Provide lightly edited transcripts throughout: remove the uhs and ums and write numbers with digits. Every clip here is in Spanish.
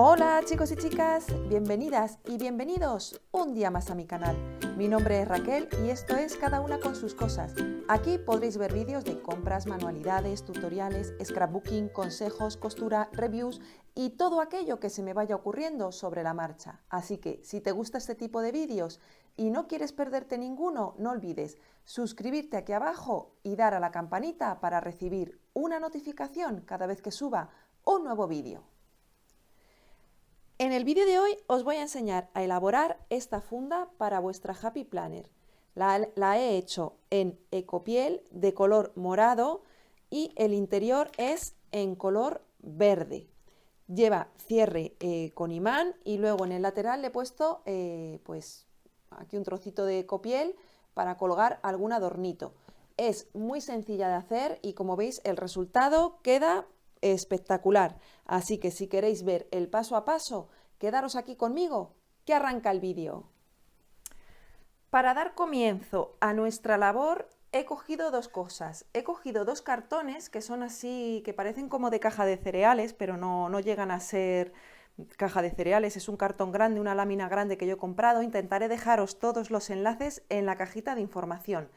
Hola chicos y chicas, bienvenidas y bienvenidos un día más a mi canal. Mi nombre es Raquel y esto es Cada una con sus cosas. Aquí podréis ver vídeos de compras, manualidades, tutoriales, scrapbooking, consejos, costura, reviews y todo aquello que se me vaya ocurriendo sobre la marcha. Así que si te gusta este tipo de vídeos y no quieres perderte ninguno, no olvides suscribirte aquí abajo y dar a la campanita para recibir una notificación cada vez que suba un nuevo vídeo. En el vídeo de hoy os voy a enseñar a elaborar esta funda para vuestra Happy Planner. La he hecho en ecopiel de color morado y el interior es en color verde. Lleva cierre con imán y luego en el lateral le he puesto pues aquí un trocito de ecopiel para colgar algún adornito. Es muy sencilla de hacer y como veis el resultado queda espectacular, así que si queréis ver el paso a paso, quedaros aquí conmigo, que arranca el vídeo. Para dar comienzo a nuestra labor he cogido dos cosas. He cogido dos cartones que son así, que parecen como de caja de cereales, pero no llegan a ser caja de cereales, es un cartón grande, una lámina grande que yo he comprado. Intentaré dejaros todos los enlaces en la cajita de información.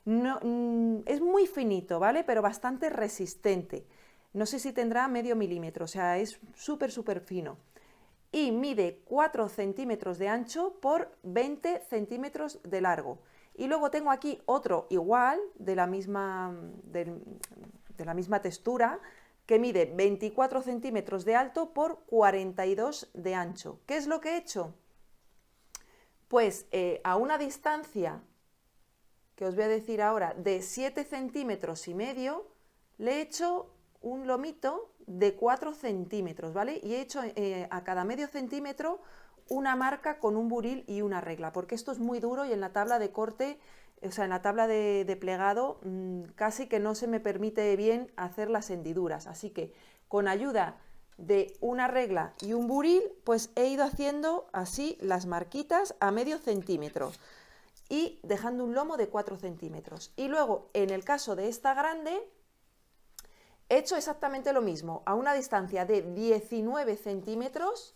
Es muy finito, ¿vale? Pero bastante resistente. No sé si tendrá medio milímetro, o sea, es súper fino. Y mide 4 centímetros de ancho por 20 centímetros de largo. Y luego tengo aquí otro igual, de la misma textura, que mide 24 centímetros de alto por 42 de ancho. ¿Qué es lo que he hecho? Pues a una distancia, que os voy a decir ahora, de 7 centímetros y medio, le he hecho un lomito de 4 centímetros, ¿vale? Y he hecho a cada medio centímetro una marca con un buril y una regla, porque esto es muy duro y en la tabla de corte, o sea, en la tabla de plegado, casi que no se me permite bien hacer las hendiduras. Así que con ayuda de una regla y un buril, pues he ido haciendo así las marquitas a medio centímetro y dejando un lomo de 4 centímetros. Y luego, en el caso de esta grande, he hecho exactamente lo mismo, a una distancia de 19 centímetros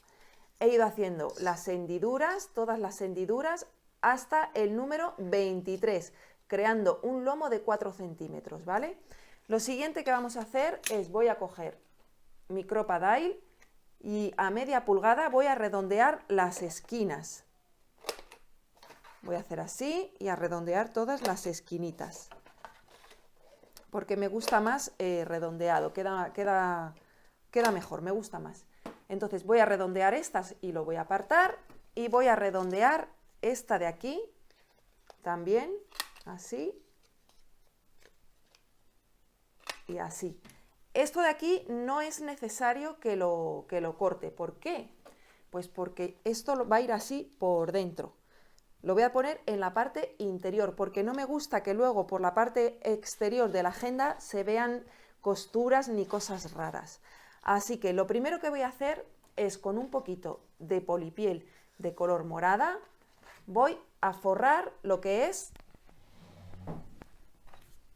he ido haciendo las hendiduras, todas las hendiduras, hasta el número 23, creando un lomo de 4 centímetros, ¿vale? Lo siguiente que vamos a hacer es, voy a coger mi Crop-A-Dile y a media pulgada voy a redondear las esquinas. Voy a hacer así y a redondear todas las esquinitas, porque me gusta más redondeado, queda mejor, me gusta más. Entonces voy a redondear estas y lo voy a apartar, y voy a redondear esta de aquí también, así y así. Esto de aquí no es necesario que lo corte. ¿Por qué? Pues porque esto va a ir así por dentro. Lo voy a poner en la parte interior, porque no me gusta que luego por la parte exterior de la agenda se vean costuras ni cosas raras. Así que lo primero que voy a hacer es, con un poquito de polipiel de color morada, voy a forrar lo que es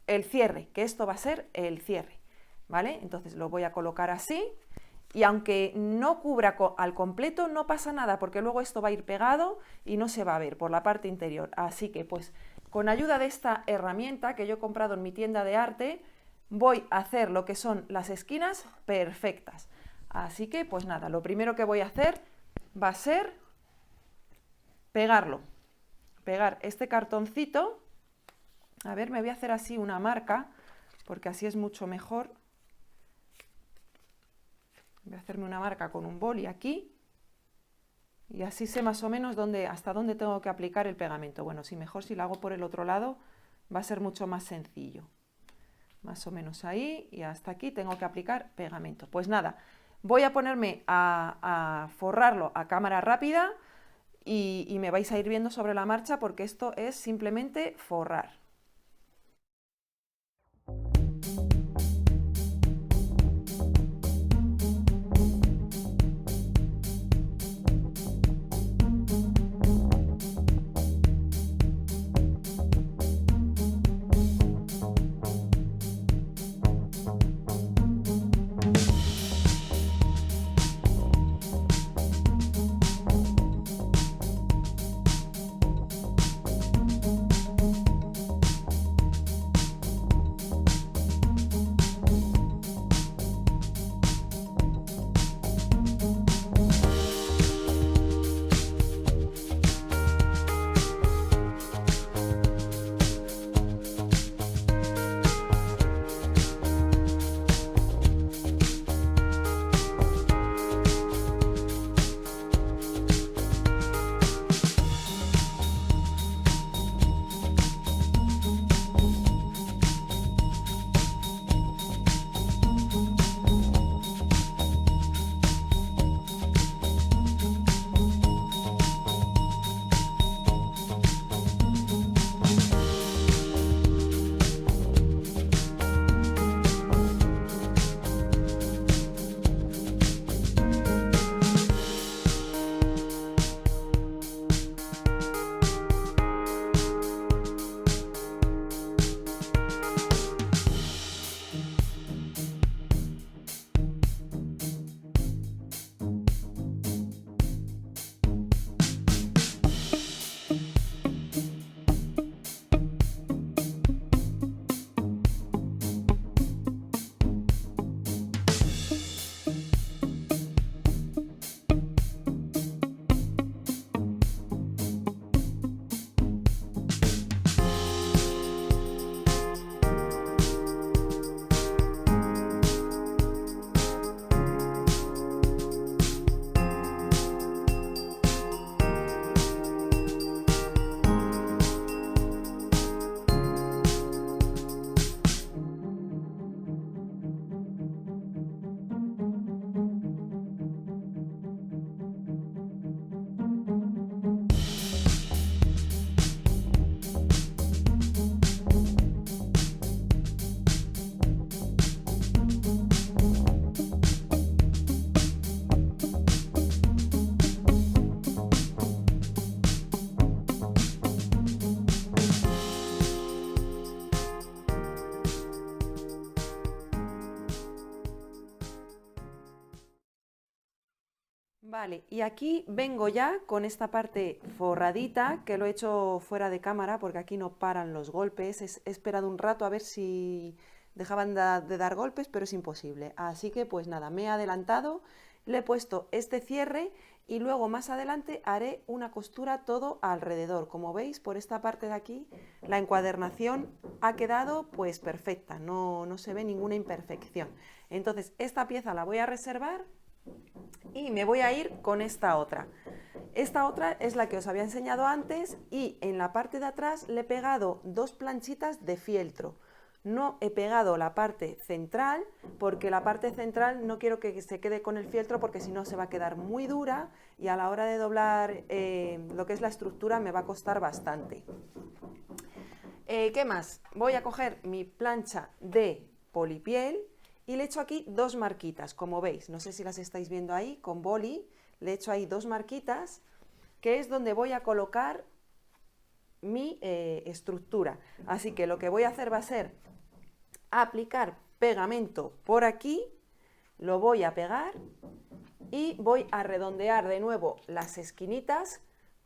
el cierre, que esto va a ser el cierre, ¿vale? Entonces lo voy a colocar así. Y aunque no cubra al completo, no pasa nada, porque luego esto va a ir pegado y no se va a ver por la parte interior. Así que pues con ayuda de esta herramienta que yo he comprado en mi tienda de arte, voy a hacer lo que son las esquinas perfectas. Así que pues nada, lo primero que voy a hacer va a ser pegarlo. Pegar este cartoncito. A ver, me voy a hacer así una marca, porque así es mucho mejor. Voy a hacerme una marca con un boli aquí y así sé más o menos hasta dónde tengo que aplicar el pegamento. Bueno, si mejor si lo hago por el otro lado va a ser mucho más sencillo. Más o menos ahí, y hasta aquí tengo que aplicar pegamento. Pues nada, voy a ponerme a forrarlo a cámara rápida y me vais a ir viendo sobre la marcha, porque esto es simplemente forrar. Vale, y aquí vengo ya con esta parte forradita, que lo he hecho fuera de cámara porque aquí no paran los golpes. He esperado un rato a ver si dejaban de dar golpes, pero es imposible. Así que pues nada, me he adelantado, le he puesto este cierre y luego más adelante haré una costura todo alrededor. Como veis, por esta parte de aquí la encuadernación ha quedado pues perfecta, no se ve ninguna imperfección. Entonces esta pieza la voy a reservar y me voy a ir con esta otra. Esta otra es la que os había enseñado antes y en la parte de atrás le he pegado 2 planchitas de fieltro. No he pegado la parte central porque la parte central no quiero que se quede con el fieltro porque si no se va a quedar muy dura y a la hora de doblar lo que es la estructura me va a costar bastante. ¿Qué más? Voy a coger mi plancha de polipiel y le he hecho aquí 2 marquitas, como veis, no sé si las estáis viendo ahí, con boli, le he hecho ahí 2 marquitas, que es donde voy a colocar mi estructura. Así que lo que voy a hacer va a ser aplicar pegamento por aquí, lo voy a pegar y voy a redondear de nuevo las esquinitas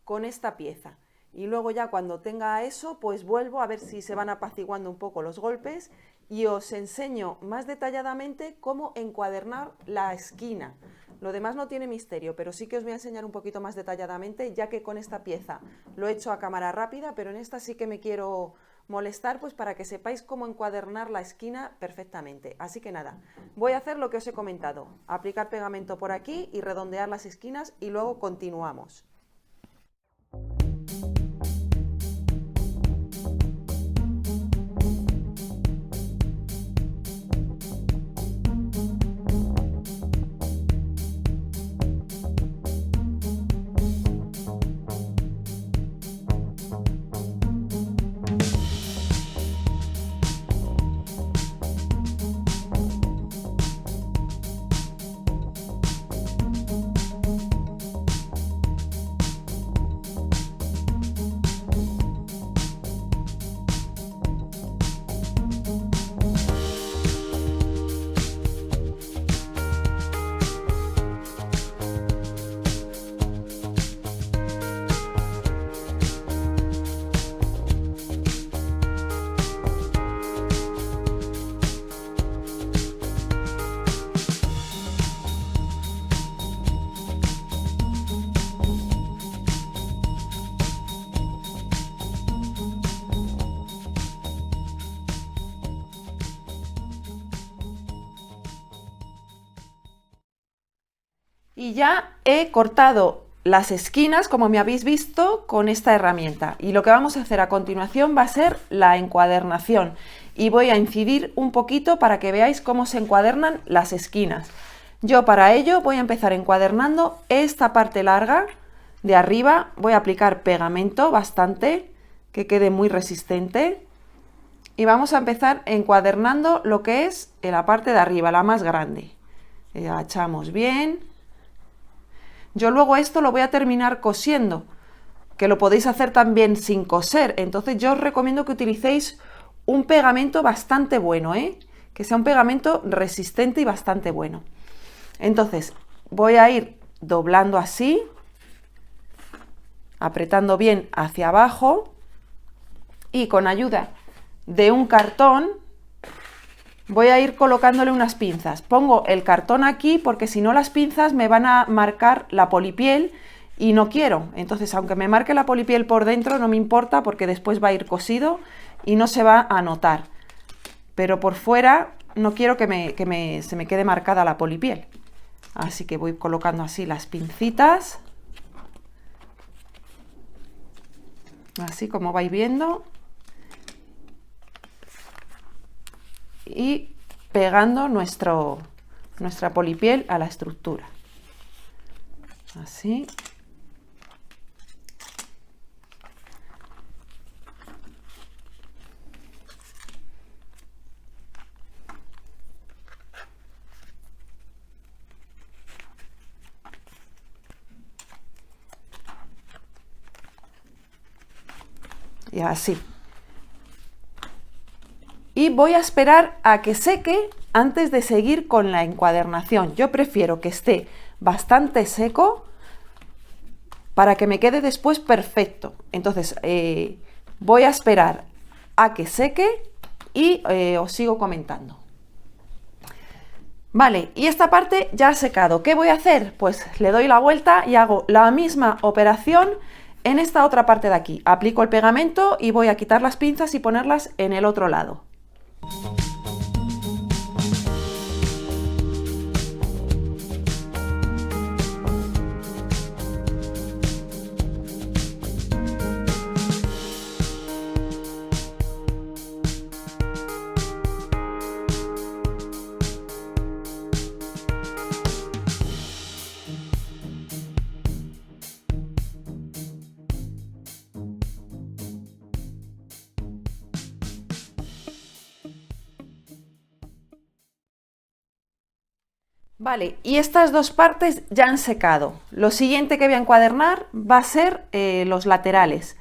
con esta pieza. Y luego ya cuando tenga eso, pues vuelvo a ver si se van apaciguando un poco los golpes y os enseño más detalladamente cómo encuadernar la esquina. Lo demás no tiene misterio, pero sí que os voy a enseñar un poquito más detalladamente, ya que con esta pieza lo he hecho a cámara rápida, pero en esta sí que me quiero molestar pues para que sepáis cómo encuadernar la esquina perfectamente. Así que nada, voy a hacer lo que os he comentado, aplicar pegamento por aquí y redondear las esquinas y luego continuamos. Y ya he cortado las esquinas, como me habéis visto, con esta herramienta. Y lo que vamos a hacer a continuación va a ser la encuadernación. Y voy a incidir un poquito para que veáis cómo se encuadernan las esquinas. Yo para ello voy a empezar encuadernando esta parte larga de arriba. Voy a aplicar pegamento bastante, que quede muy resistente. Y vamos a empezar encuadernando lo que es la parte de arriba, la más grande. Agachamos bien. Yo luego esto lo voy a terminar cosiendo, que lo podéis hacer también sin coser. Entonces yo os recomiendo que utilicéis un pegamento bastante bueno, que sea un pegamento resistente y bastante bueno. Entonces voy a ir doblando así, apretando bien hacia abajo y con ayuda de un cartón voy a ir colocándole unas pinzas. Pongo el cartón aquí porque si no las pinzas me van a marcar la polipiel y no quiero. Entonces, aunque me marque la polipiel por dentro, no me importa porque después va a ir cosido y no se va a notar. Pero por fuera no quiero que se me quede marcada la polipiel. Así que voy colocando así las pincitas. Así como vais viendo. Y pegando nuestra polipiel a la estructura. Así. Y así. Y voy a esperar a que seque antes de seguir con la encuadernación. Yo prefiero que esté bastante seco para que me quede después perfecto. Entonces voy a esperar a que seque y os sigo comentando. Vale, y esta parte ya ha secado. ¿Qué voy a hacer? Pues le doy la vuelta y hago la misma operación en esta otra parte de aquí. Aplico el pegamento y voy a quitar las pinzas y ponerlas en el otro lado. Vale, y estas dos partes ya han secado. Lo siguiente que voy a encuadernar va a ser los laterales.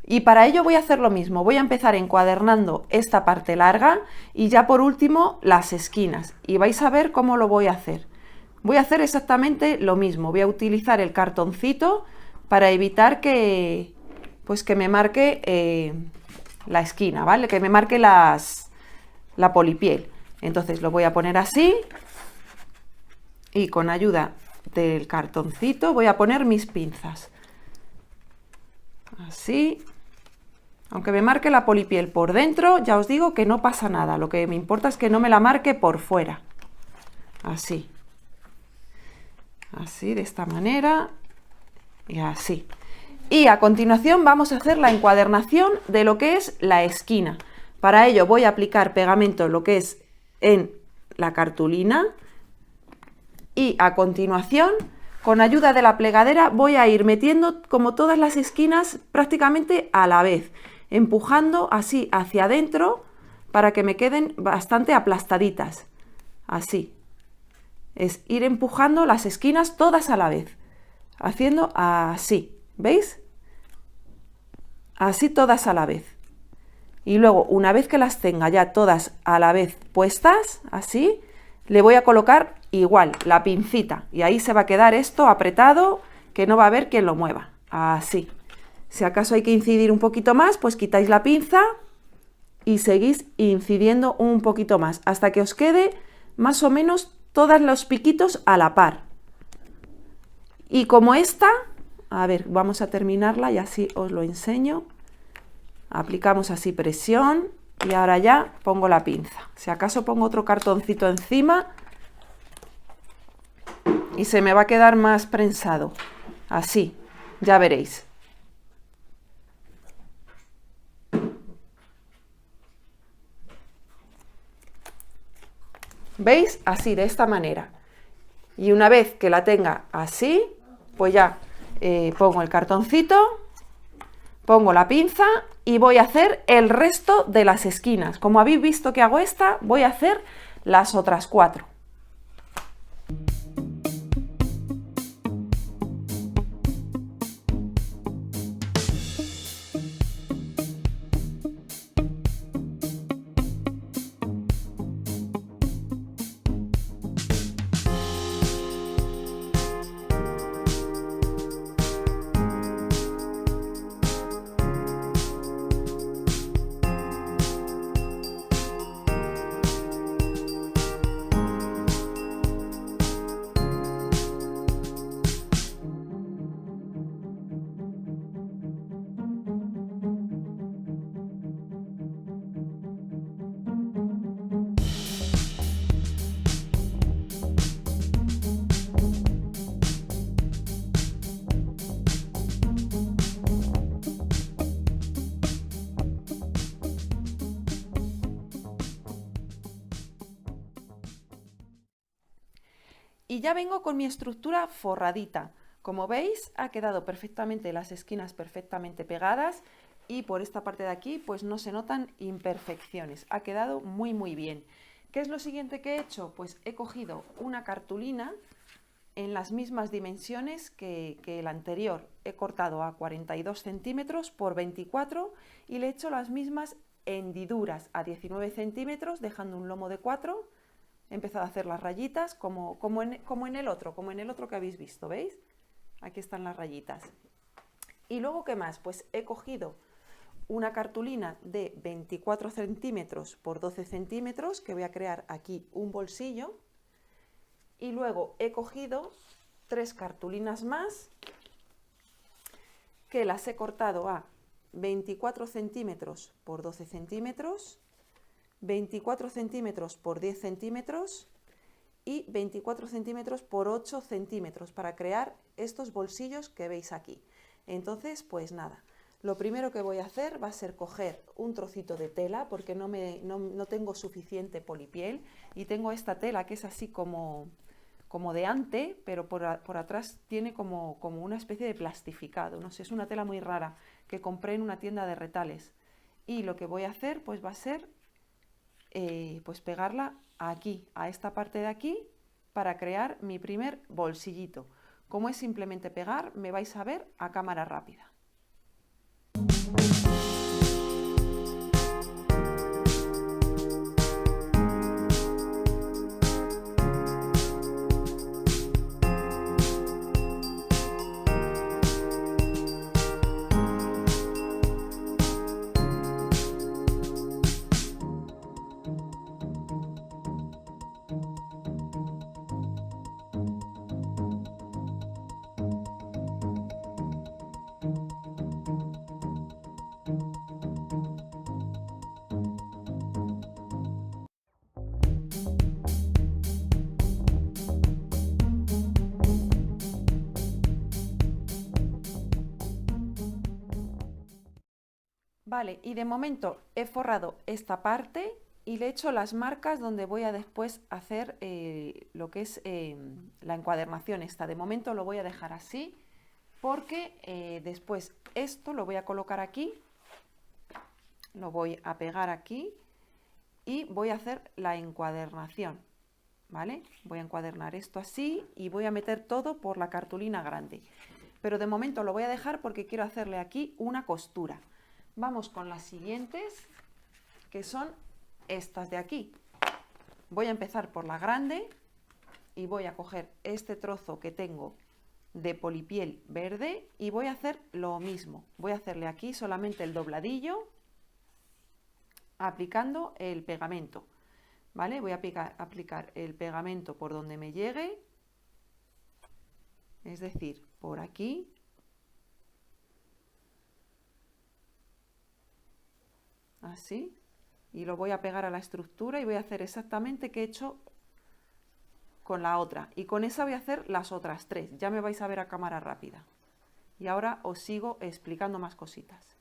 Y para ello voy a hacer lo mismo. Voy a empezar encuadernando esta parte larga y ya por último las esquinas. Y vais a ver cómo lo voy a hacer. Voy a hacer exactamente lo mismo. Voy a utilizar el cartoncito para evitar que, pues que me marque la esquina, ¿vale? Que me marque la polipiel. Entonces lo voy a poner así. Y con ayuda del cartoncito voy a poner mis pinzas. Así. Aunque me marque la polipiel por dentro, ya os digo que no pasa nada. Lo que me importa es que no me la marque por fuera. Así. Así, de esta manera. Y así. Y a continuación vamos a hacer la encuadernación de lo que es la esquina. Para ello voy a aplicar pegamento lo que es en la cartulina. Y a continuación, con ayuda de la plegadera, voy a ir metiendo como todas las esquinas prácticamente a la vez, empujando así hacia adentro para que me queden bastante aplastaditas. Así. Es ir empujando las esquinas todas a la vez, haciendo así. ¿Veis? Así todas a la vez. Y luego, una vez que las tenga ya todas a la vez puestas, así, le voy a colocar igual la pincita y ahí se va a quedar esto apretado, que no va a haber quien lo mueva. Así. Si acaso hay que incidir un poquito más, pues quitáis la pinza y seguís incidiendo un poquito más hasta que os quede más o menos todos los piquitos a la par. Y como esta, a ver, vamos a terminarla y así os lo enseño. Aplicamos así presión. Y ahora ya pongo la pinza. Si acaso pongo otro cartoncito encima y se me va a quedar más prensado. Así, ya veréis. ¿Veis? Así, de esta manera. Y una vez que la tenga así, pues ya pongo el cartoncito, pongo la pinza y voy a hacer el resto de las esquinas. Como habéis visto que hago esta, voy a hacer las otras 4. Y ya vengo con mi estructura forradita. Como veis, ha quedado perfectamente, las esquinas perfectamente pegadas y por esta parte de aquí pues no se notan imperfecciones. Ha quedado muy bien. ¿Qué es lo siguiente que he hecho? Pues he cogido una cartulina en las mismas dimensiones que el anterior. He cortado a 42 centímetros por 24 y le he hecho las mismas hendiduras a 19 centímetros, dejando un lomo de 4 he empezado a hacer las rayitas como en el otro que habéis visto, ¿veis? Aquí están las rayitas. Y luego, ¿qué más? Pues he cogido una cartulina de 24 centímetros por 12 centímetros, que voy a crear aquí un bolsillo. Y luego he cogido 3 cartulinas más, que las he cortado a 24 centímetros por 12 centímetros, 24 centímetros por 10 centímetros y 24 centímetros por 8 centímetros para crear estos bolsillos que veis aquí. Entonces, pues nada, lo primero que voy a hacer va a ser coger un trocito de tela, porque no tengo suficiente polipiel, y tengo esta tela que es así como de ante, pero por atrás tiene como una especie de plastificado, no sé, es una tela muy rara que compré en una tienda de retales. Y lo que voy a hacer pues va a ser pues pegarla aquí, a esta parte de aquí, para crear mi primer bolsillito. Como es simplemente pegar, me vais a ver a cámara rápida. Vale, y de momento he forrado esta parte y le he hecho las marcas donde voy a después hacer lo que es la encuadernación esta. De momento lo voy a dejar así porque después esto lo voy a colocar aquí, lo voy a pegar aquí y voy a hacer la encuadernación, ¿vale? Voy a encuadernar esto así y voy a meter todo por la cartulina grande. Pero de momento lo voy a dejar porque quiero hacerle aquí una costura. Vamos con las siguientes, que son estas de aquí. Voy a empezar por la grande y voy a coger este trozo que tengo de polipiel verde y voy a hacer lo mismo. Voy a hacerle aquí solamente el dobladillo aplicando el pegamento, ¿vale? Voy a aplicar el pegamento por donde me llegue, es decir, por aquí. Así, y lo voy a pegar a la estructura y voy a hacer exactamente que he hecho con la otra, y con esa voy a hacer las otras 3, ya me vais a ver a cámara rápida. Y ahora os sigo explicando más cositas.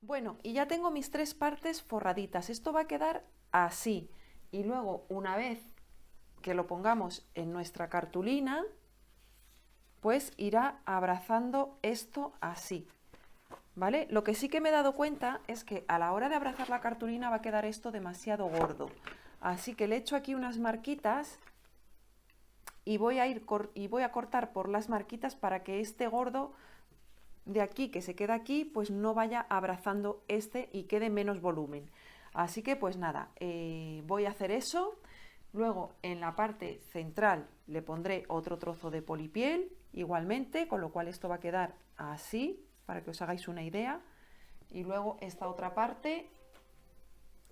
Bueno, y ya tengo mis 3 partes forraditas. Esto va a quedar así. Y luego, una vez que lo pongamos en nuestra cartulina, pues irá abrazando esto así, ¿vale? Lo que sí que me he dado cuenta es que a la hora de abrazar la cartulina va a quedar esto demasiado gordo. Así que le echo aquí unas marquitas y voy a cortar por las marquitas para que este gordo de aquí, que se queda aquí, pues no vaya abrazando este y quede menos volumen. Así que pues nada, voy a hacer eso. Luego en la parte central le pondré otro trozo de polipiel igualmente, con lo cual esto va a quedar así, para que os hagáis una idea. Y luego esta otra parte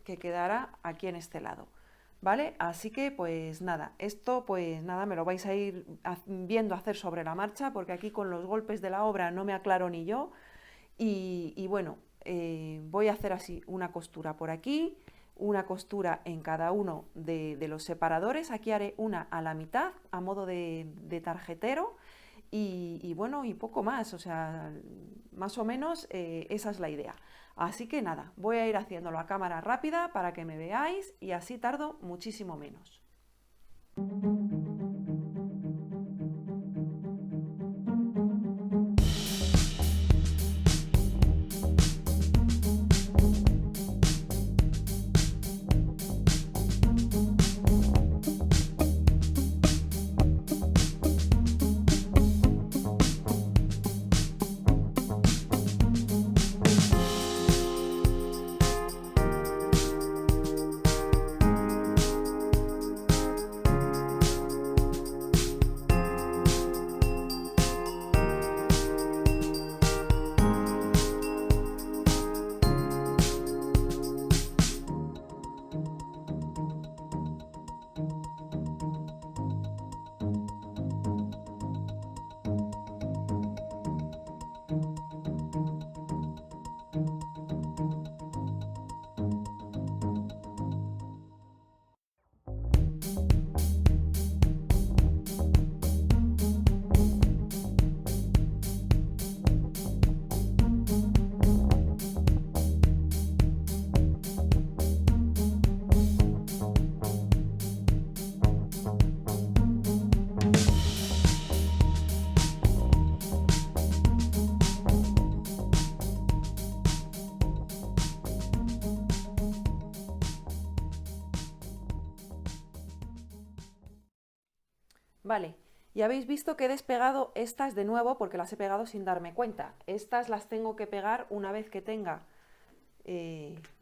que quedará aquí en este lado, ¿vale? Así que pues nada, esto pues nada, me lo vais a ir viendo hacer sobre la marcha, porque aquí con los golpes de la obra no me aclaro ni yo. Y bueno, voy a hacer así una costura por aquí, una costura en cada uno de los separadores. Aquí haré una a la mitad a modo de tarjetero y bueno, y poco más, o sea, más o menos esa es la idea. Así que nada, voy a ir haciéndolo a cámara rápida para que me veáis y así tardo muchísimo menos. Vale, y habéis visto que he despegado estas de nuevo porque las he pegado sin darme cuenta. Estas las tengo que pegar una vez que tenga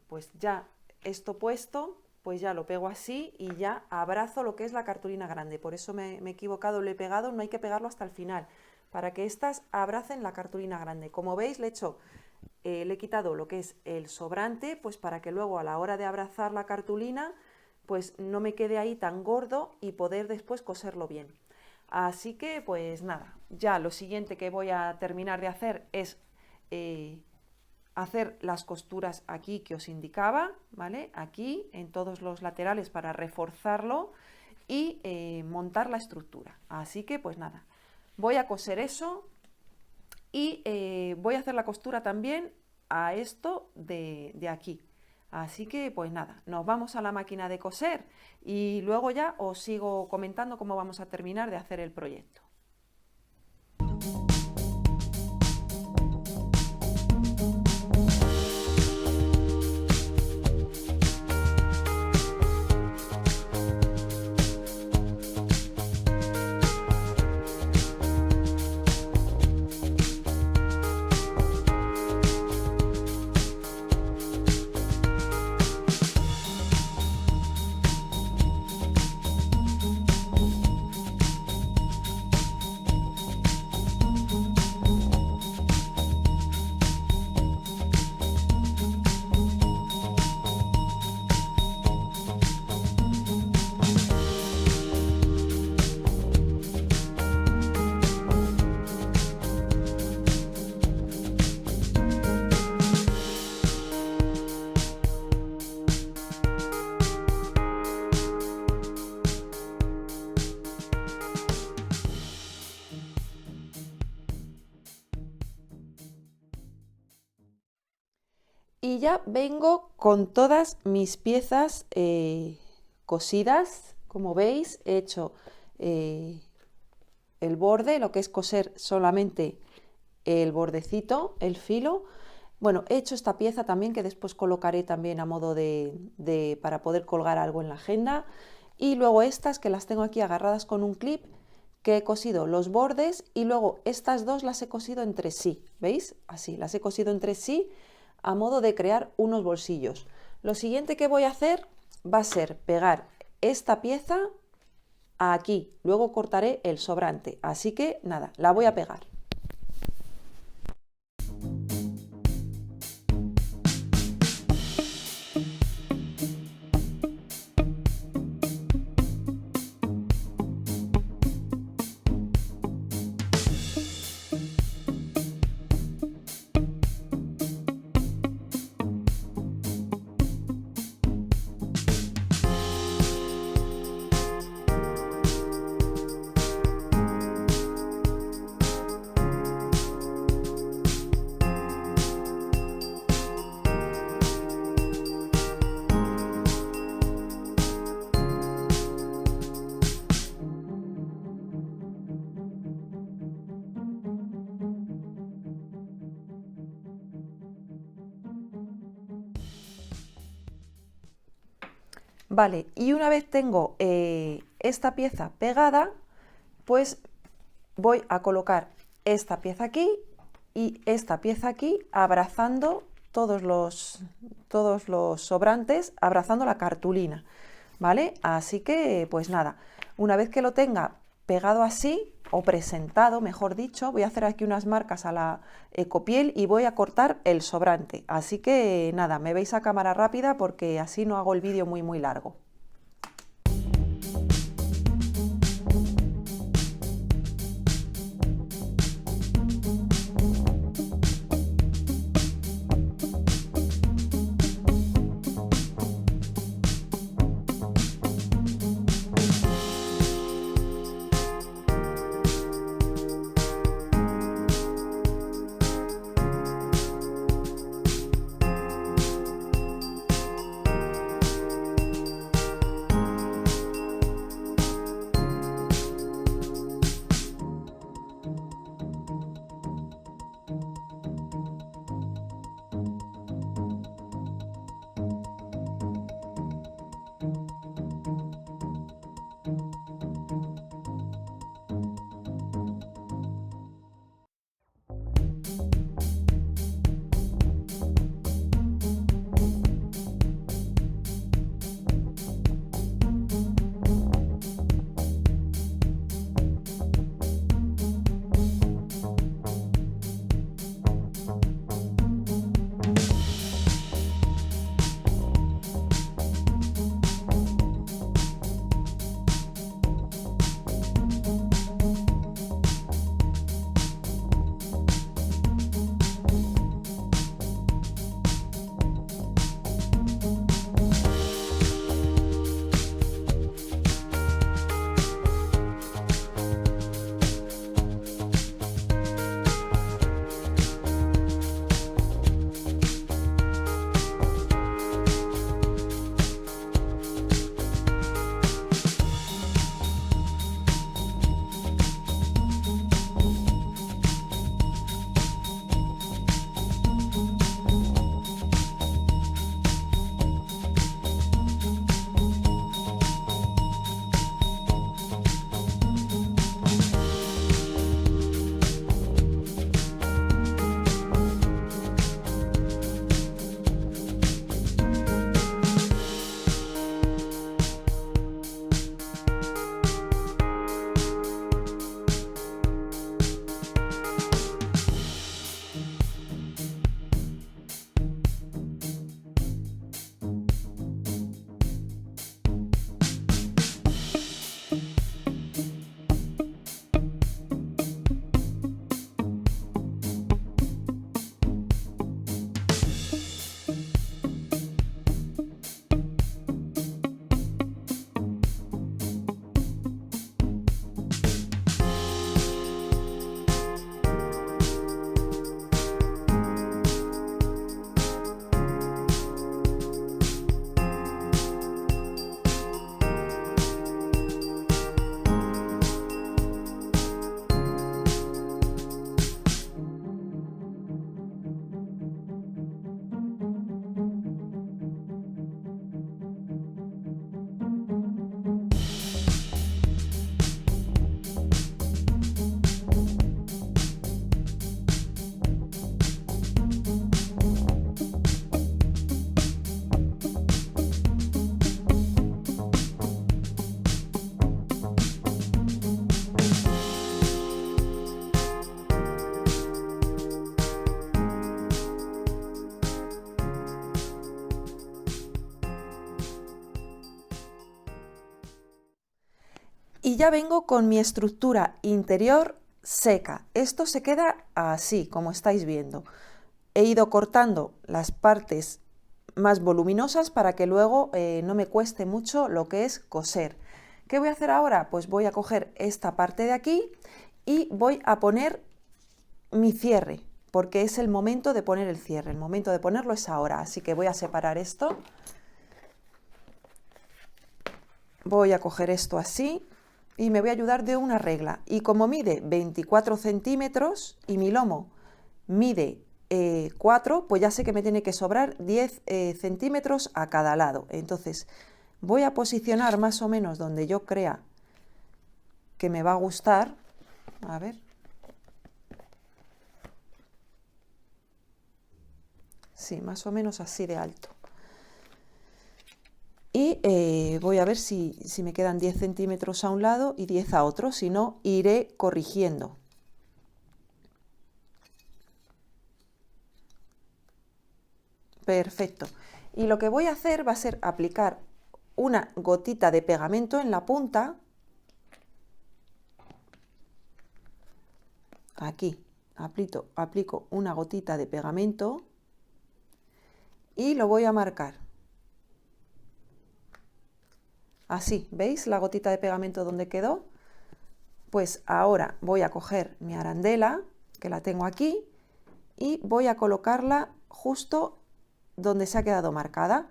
pues ya esto puesto, pues ya lo pego así y ya abrazo lo que es la cartulina grande. Por eso me he equivocado, lo he pegado, no hay que pegarlo hasta el final, para que estas abracen la cartulina grande. Como veis, le he quitado lo que es el sobrante, pues para que luego a la hora de abrazar la cartulina pues no me quede ahí tan gordo y poder después coserlo bien. Así que pues nada, ya lo siguiente que voy a terminar de hacer es hacer las costuras aquí que os indicaba, ¿vale? Aquí en todos los laterales para reforzarlo y montar la estructura. Así que pues nada, voy a coser eso y voy a hacer la costura también a esto de aquí. Así que pues nada, nos vamos a la máquina de coser y luego ya os sigo comentando cómo vamos a terminar de hacer el proyecto. Y ya vengo con todas mis piezas cosidas. Como veis, he hecho el borde, lo que es coser solamente el bordecito, el filo. Bueno, he hecho esta pieza también que después colocaré también a modo para poder colgar algo en la agenda. Y luego estas que las tengo aquí agarradas con un clip, que he cosido los bordes, y luego estas dos las he cosido entre sí, ¿veis? Así, las he cosido entre sí a modo de crear unos bolsillos. Lo siguiente que voy a hacer va a ser pegar esta pieza aquí, luego cortaré el sobrante, así que nada, la voy a pegar. Vale, y una vez tengo esta pieza pegada, pues voy a colocar esta pieza aquí y esta pieza aquí, abrazando todos los sobrantes, abrazando la cartulina, ¿vale? Así que, pues nada, una vez que lo tenga pegado así, o presentado, mejor dicho, voy a hacer aquí unas marcas a la ecopiel y voy a cortar el sobrante. Así que nada, me veis a cámara rápida porque así no hago el vídeo muy largo. y ya vengo con mi estructura interior seca. Esto se queda así, como estáis viendo. He ido cortando las partes más voluminosas para que luego no me cueste mucho lo que es coser. ¿Qué voy a hacer ahora? Pues voy a coger esta parte de aquí y voy a poner mi cierre, porque es el momento de poner el cierre. El momento de ponerlo es ahora, así que voy a separar esto. Voy a coger esto así y me voy a ayudar de una regla. Y como mide 24 centímetros y mi lomo mide 4, pues ya sé que me tiene que sobrar 10 centímetros a cada lado. Entonces voy a posicionar más o menos donde yo crea que me va a gustar. A ver. Sí, más o menos así de alto. Y voy a ver si me quedan 10 centímetros a un lado y 10 a otro, si no, iré corrigiendo. Perfecto. Y lo que voy a hacer va a ser aplicar una gotita de pegamento en la punta. Aquí aplico una gotita de pegamento y lo voy a marcar. Así, ¿veis la gotita de pegamento donde quedó? Pues ahora voy a coger mi arandela, que la tengo aquí, y voy a colocarla justo donde se ha quedado marcada.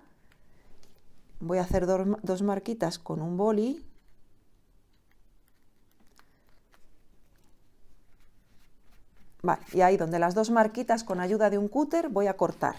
Voy a hacer dos marquitas con un boli. Vale, y ahí donde las dos marquitas con ayuda de un cúter voy a cortar.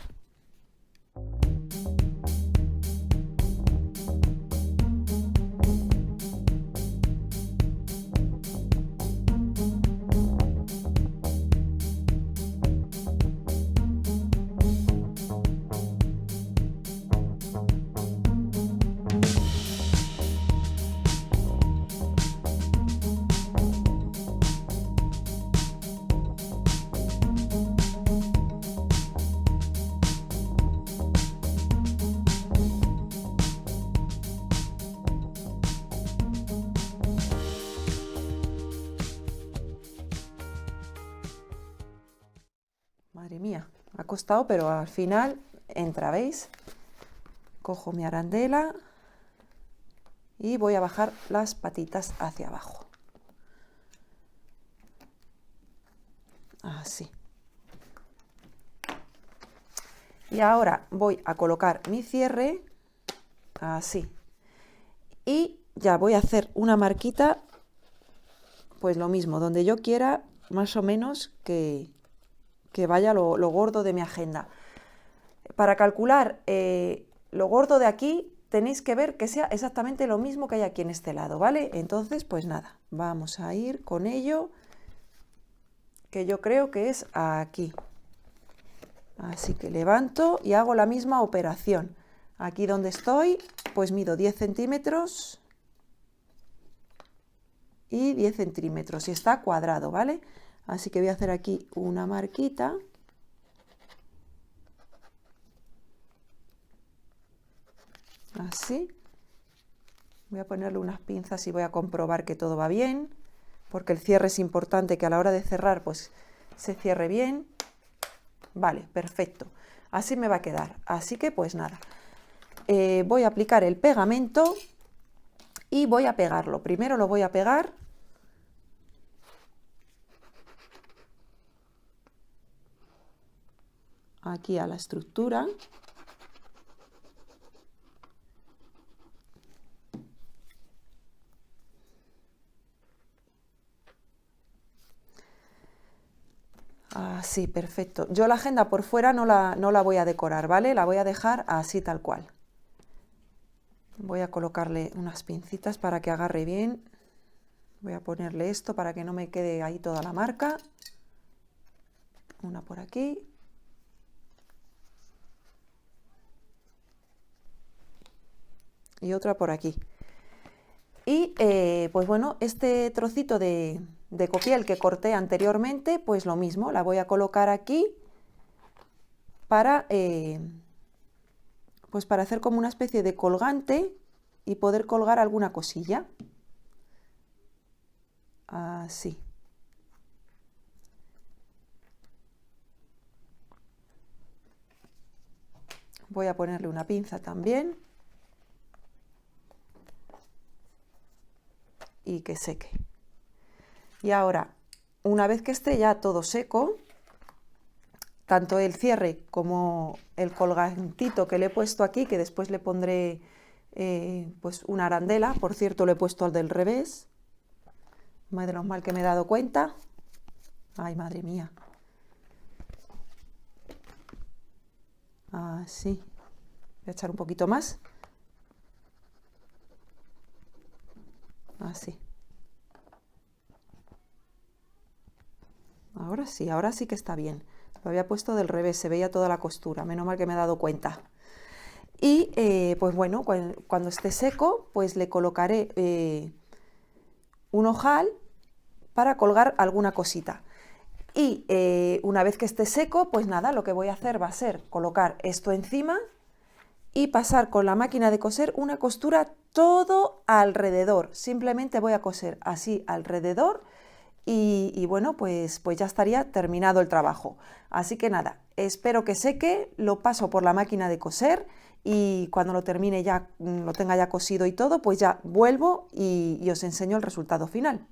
Madre mía, ha costado, pero al final entra, ¿veis? Cojo mi arandela y voy a bajar las patitas hacia abajo. Así. Y ahora voy a colocar mi cierre, así. Y ya voy a hacer una marquita, pues lo mismo, donde yo quiera más o menos que vaya lo gordo de mi agenda. Para calcular lo gordo de aquí, tenéis que ver que sea exactamente lo mismo que hay aquí en este lado, ¿vale? Entonces, pues nada, vamos a ir con ello, que yo creo que es aquí. Así que levanto y hago la misma operación. Aquí donde estoy, pues mido 10 centímetros y 10 centímetros y está cuadrado, ¿vale? Así que voy a hacer aquí una marquita. Así. Voy a ponerle unas pinzas y voy a comprobar que todo va bien, porque el cierre es importante, que a la hora de cerrar pues se cierre bien. Vale, perfecto. Así me va a quedar. Así que pues nada. Voy a aplicar el pegamento y voy a pegarlo. Primero lo voy a pegar aquí a la estructura. Así, perfecto. Yo la agenda por fuera no la voy a decorar, ¿vale? La voy a dejar así tal cual. Voy a colocarle unas pincitas para que agarre bien. Voy a ponerle esto para que no me quede ahí toda la marca. Una por aquí. Y otra por aquí. Y pues bueno, este trocito de copiel que corté anteriormente, pues lo mismo, la voy a colocar aquí para, pues para hacer como una especie de colgante y poder colgar alguna cosilla. así. Voy a ponerle una pinza también y que seque. Y ahora, una vez que esté ya todo seco, tanto el cierre como el colgantito que le he puesto aquí, que después le pondré pues una arandela, por cierto lo he puesto al del revés, menos mal que me he dado cuenta, ay madre mía, así, voy a echar un poquito más, así, ahora sí que está bien. Lo había puesto del revés, se veía toda la costura, menos mal que me he dado cuenta. Y pues bueno, cuando esté seco, pues le colocaré un ojal para colgar alguna cosita. Y una vez que esté seco, pues nada, lo que voy a hacer va a ser colocar esto encima y pasar con la máquina de coser una costura todo alrededor. Simplemente voy a coser así alrededor. Y bueno, pues ya estaría terminado el trabajo. Así que nada, espero que seque, lo paso por la máquina de coser y cuando lo termine ya, lo tenga ya cosido y todo, pues ya vuelvo y os enseño el resultado final.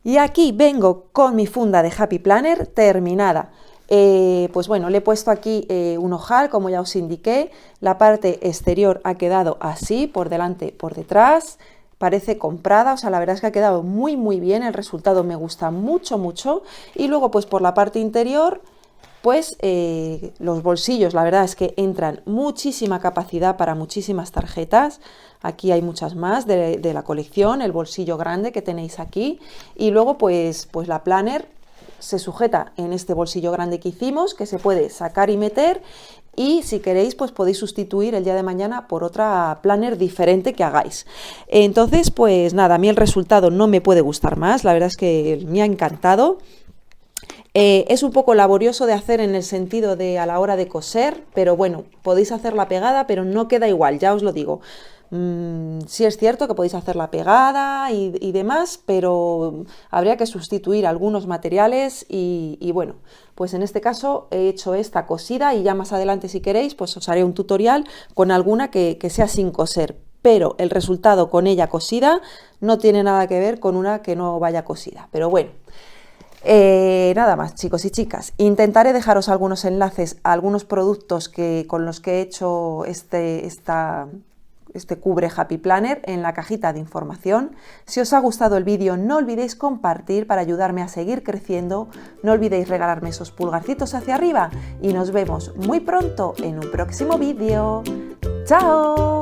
Y aquí vengo con mi funda de Happy Planner terminada. Pues bueno, le he puesto aquí un ojal, como ya os indiqué. La parte exterior ha quedado así, por delante, por detrás. Parece comprada, o sea, la verdad es que ha quedado muy muy bien, el resultado me gusta mucho mucho. Y luego pues por la parte interior, pues los bolsillos, la verdad es que entran muchísima capacidad para muchísimas tarjetas. Aquí hay muchas más de la colección, el bolsillo grande que tenéis aquí. Y luego pues la planner se sujeta en este bolsillo grande que hicimos, que se puede sacar y meter. Y si queréis, pues podéis sustituir el día de mañana por otra planner diferente que hagáis. Entonces, pues nada, a mí el resultado no me puede gustar más, la verdad es que me ha encantado. Es un poco laborioso de hacer en el sentido de a la hora de coser, pero bueno, podéis hacer la pegada, pero no queda igual, ya os lo digo. Sí es cierto que podéis hacer la pegada y demás, pero habría que sustituir algunos materiales y bueno, pues en este caso he hecho esta cosida y ya más adelante si queréis pues os haré un tutorial con alguna que sea sin coser, pero el resultado con ella cosida no tiene nada que ver con una que no vaya cosida, pero bueno. Nada más, chicos y chicas, intentaré dejaros algunos enlaces a algunos productos con los que he hecho este cubre Happy Planner en la cajita de información. Si os ha gustado el vídeo, no olvidéis compartir para ayudarme a seguir creciendo, no olvidéis regalarme esos pulgarcitos hacia arriba y nos vemos muy pronto en un próximo vídeo. ¡Chao!